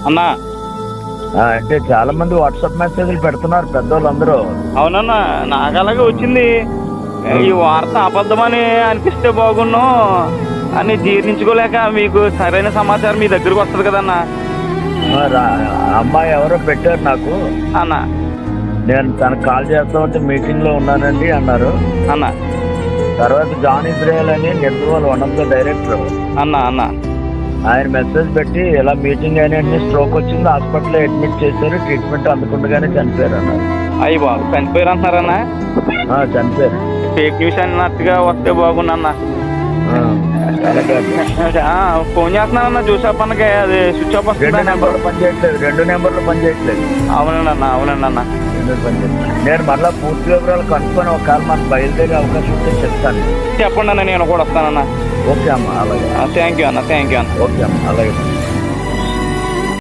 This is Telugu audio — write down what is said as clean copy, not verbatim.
అన్నా అంటే చాలా మంది వాట్సాప్ మెసేజ్లు పెడుతున్నారు పెద్దోళ్ళందరూ. అవునన్నా, నాకు అలాగే వచ్చింది. ఈ వార్త అబద్ధమని అనిపిస్తే బాగున్ను అని జీర్ణించుకోలేక మీకు సరైన సమాచారం మీ దగ్గరకు వస్తుంది కదన్నా. అమ్మాయి ఎవరో పెట్టారు నాకు. అన్నా నేను తనకు కాల్ చేస్తామంటే మీటింగ్లో ఉన్నానండి అన్నారు. అన్నా తర్వాత జాన్ ఇజ్రాయల్ అని Nirmal one of the director అన్నా అన్నా ఆయన మెసేజ్ పెట్టి ఇలా మీటింగ్ అయిన స్ట్రోక్ వచ్చింది, హాస్పిటల్లో అడ్మిట్ చేశారు, ట్రీట్మెంట్ అందుకుండగానే చనిపోయారు అన్నారు. అయ్యి బాబు చనిపోయారు అంటున్నారన్నా. చనిపోయారు. ఫేక్ న్యూస్ అన్నట్టుగా వస్తే బాగున్నా. ఫోన్ చేస్తున్నానన్నా జోసఫ్ అన్నకి, అది స్విచ్ ఆఫ్ వస్తుంది. 2 నెంబర్లు పనిచేయట్లేదు, 2 నెంబర్లు పనిచేయట్లేదు. అవునండి అన్న, అవునండి అన్న. నేను మళ్ళీ పూర్తి వివరాలు కనుక్కొని ఒకవేళ మనకు బయలుదేరే అవకాశం ఉంటే చెప్తాను. చెప్పండి అన్న, నేను కూడా వస్తానన్నా. ఓకే అమ్మా, అలాగే. థ్యాంక్ యూ అన్న, థ్యాంక్ యూ అన్న. ఓకే అమ్మా, అలాగే.